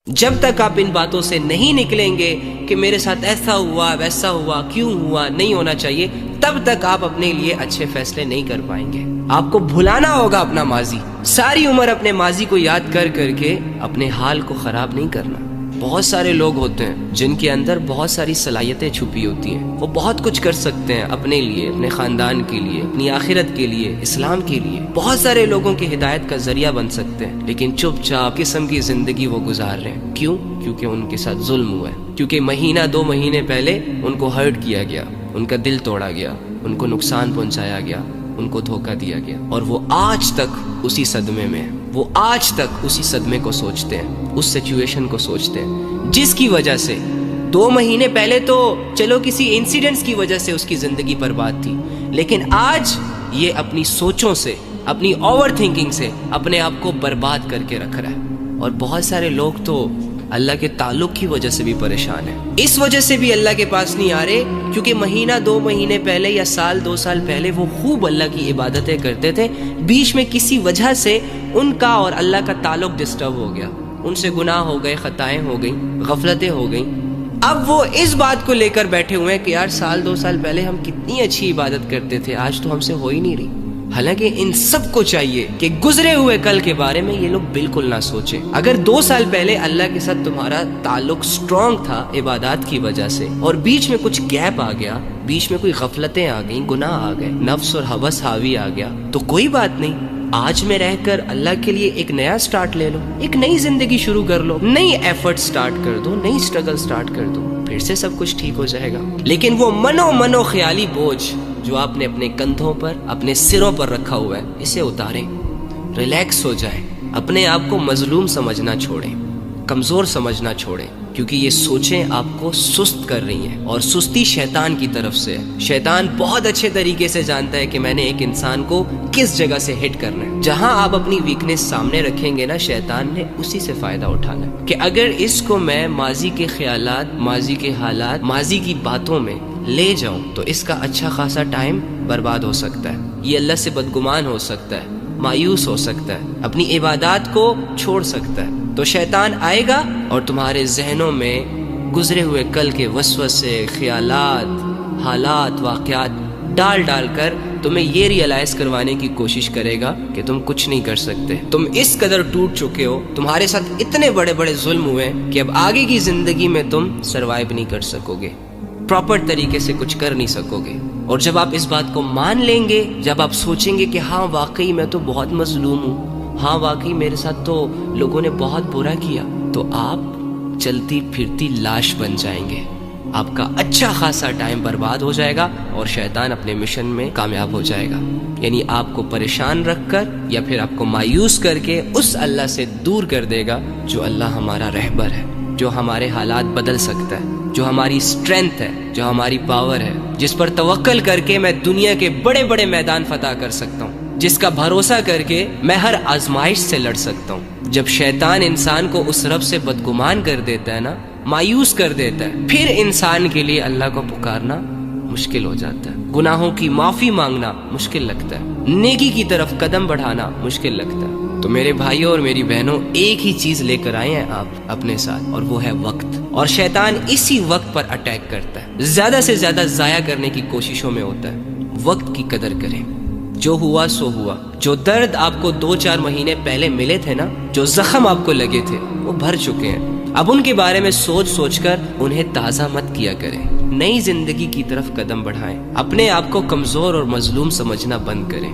جب تک آپ ان باتوں سے نہیں نکلیں گے کہ میرے ساتھ ایسا ہوا ویسا ہوا کیوں ہوا نہیں ہونا چاہیے، تب تک آپ اپنے لیے اچھے فیصلے نہیں کر پائیں گے۔ آپ کو بھلانا ہوگا اپنا ماضی، ساری عمر اپنے ماضی کو یاد کر کر کے اپنے حال کو خراب نہیں کرنا۔ بہت سارے لوگ ہوتے ہیں جن کے اندر بہت ساری صلاحیتیں چھپی ہوتی ہیں، وہ بہت کچھ کر سکتے ہیں اپنے لیے، اپنے خاندان کے لیے، اپنی آخرت کے لیے، اسلام کے لیے، بہت سارے لوگوں کی ہدایت کا ذریعہ بن سکتے ہیں، لیکن چپ چاپ قسم کی زندگی وہ گزار رہے ہیں۔ کیوں؟ کیونکہ ان کے ساتھ ظلم ہوا ہے، کیونکہ مہینہ 2 مہینے پہلے ان کو ہرٹ کیا گیا، ان کا دل توڑا گیا، ان کو نقصان پہنچایا گیا، ان کو دھوکہ دیا گیا، اور وہ آج تک اسی صدمے میں ہیں، وہ آج تک اسی صدمے کو سوچتے ہیں، اس سچویشن کو سوچتے ہیں جس کی وجہ سے 2 مہینے پہلے تو چلو کسی انسیڈنٹس کی وجہ سے اس کی زندگی برباد تھی، لیکن آج یہ اپنی سوچوں سے، اپنی اوور تھنکنگ سے اپنے آپ کو برباد کر کے رکھ رہا ہے۔ اور بہت سارے لوگ تو اللہ کے تعلق کی وجہ سے بھی پریشان ہیں، اس وجہ سے بھی اللہ کے پاس نہیں آ رہے کیونکہ مہینہ 2 مہینے پہلے یا سال 2 سال پہلے وہ خوب اللہ کی عبادتیں کرتے تھے، بیچ میں کسی وجہ سے ان کا اور اللہ کا تعلق ڈسٹرب ہو گیا، ان سے گناہ ہو گئے، خطائیں ہو گئیں، غفلتیں ہو گئیں۔ اب وہ اس بات کو لے کر بیٹھے ہوئے ہیں کہ یار سال 2 سال پہلے ہم کتنی اچھی عبادت کرتے تھے، آج تو ہم سے ہو ہی نہیں رہی۔ حالانکہ ان سب کو چاہیے کہ گزرے ہوئے کل کے بارے میں یہ لوگ بالکل نہ سوچیں۔ اگر 2 سال پہلے اللہ کے ساتھ تمہارا تعلق سٹرونگ تھا عبادات کی وجہ سے، اور بیچ میں کچھ گیپ آ گیا، بیچ میں کوئی غفلتیں آ گئیں، گناہ آ گئے، نفس اور ہوس حاوی آ گیا، تو کوئی بات نہیں، آج میں رہ کر اللہ کے لیے ایک نیا سٹارٹ لے لو، ایک نئی زندگی شروع کر لو، نئی ایفرٹ سٹارٹ کر دو، نئی سٹرگل سٹارٹ کر دو، پھر سے سب کچھ ٹھیک ہو جائے گا۔ لیکن وہ منو خیالی بوجھ جو آپ نے اپنے کندھوں پر، اپنے سروں پر رکھا ہوا ہے، اسے اتاریں، ریلیکس ہو جائیں، اپنے آپ کو مظلوم سمجھنا چھوڑیں، کمزور سمجھنا چھوڑیں، کیونکہ یہ سوچیں آپ کو سست کر رہی ہیں، اور سستی شیطان کی طرف سے ہے۔ شیطان بہت اچھے طریقے سے جانتا ہے کہ میں نے ایک انسان کو کس جگہ سے ہٹ کرنا ہے۔ جہاں آپ اپنی ویکنس سامنے رکھیں گے نا، شیطان نے اسی سے فائدہ اٹھانا ہے کہ اگر اس کو میں ماضی کے خیالات، ماضی کے حالات، ماضی کی باتوں میں لے جاؤں تو اس کا اچھا خاصا ٹائم برباد ہو سکتا ہے، یہ اللہ سے بدگمان ہو سکتا ہے، مایوس ہو سکتا ہے، اپنی عبادات کو چھوڑ سکتا ہے۔ تو شیطان آئے گا اور تمہارے ذہنوں میں گزرے ہوئے کل کے وسوسے، خیالات، حالات، واقعات ڈال کر تمہیں یہ ریئلائز کروانے کی کوشش کرے گا کہ تم کچھ نہیں کر سکتے، تم اس قدر ٹوٹ چکے ہو، تمہارے ساتھ اتنے بڑے ظلم ہوئے کہ اب آگے کی زندگی میں تم سروائیو نہیں کر سکو گے، پراپر طریقے سے کچھ کر نہیں سکو گے۔ اور جب آپ اس بات کو مان لیں گے، جب آپ سوچیں گے کہ ہاں واقعی میں تو بہت مظلوم ہوں، ہاں واقعی میرے ساتھ تو لوگوں نے بہت برا کیا، تو آپ چلتی پھرتی لاش بن جائیں گے، آپ کا اچھا خاصا ٹائم برباد ہو جائے گا اور شیطان اپنے مشن میں کامیاب ہو جائے گا۔ یعنی آپ کو پریشان رکھ کر یا پھر آپ کو مایوس کر کے اس اللہ سے دور کر دے گا جو اللہ ہمارا رہبر ہے، جو ہمارے حالات بدل سکتا ہے، جو ہماری اسٹرینتھ ہے، جو ہماری پاور ہے، جس پر توکل کر کے میں دنیا کے بڑے میدان فتح کر سکتا ہوں، جس کا بھروسہ کر کے میں ہر آزمائش سے لڑ سکتا ہوں۔ جب شیطان انسان کو اس رب سے بدگمان کر دیتا ہے نا، مایوس کر دیتا ہے، پھر انسان کے لیے اللہ کو پکارنا مشکل ہو جاتا ہے، گناہوں کی معافی مانگنا مشکل لگتا ہے، نیکی کی طرف قدم بڑھانا مشکل لگتا ہے۔ تو میرے بھائیوں اور میری بہنوں، ایک ہی چیز لے کر آئے ہیں آپ اپنے ساتھ، اور وہ ہے وقت، اور شیطان اسی وقت پر اٹیک کرتا ہے، زیادہ سے زیادہ ضائع کرنے کی کوششوں میں ہوتا ہے۔ وقت کی قدر کریں، جو ہوا سو ہوا، جو درد آپ کو 2-4 مہینے پہلے ملے تھے نا، جو زخم آپ کو لگے تھے وہ بھر چکے ہیں، اب ان کے بارے میں سوچ کر انہیں تازہ مت کیا کریں، نئی زندگی کی طرف قدم بڑھائیں، اپنے آپ کو کمزور اور مظلوم سمجھنا بند کریں۔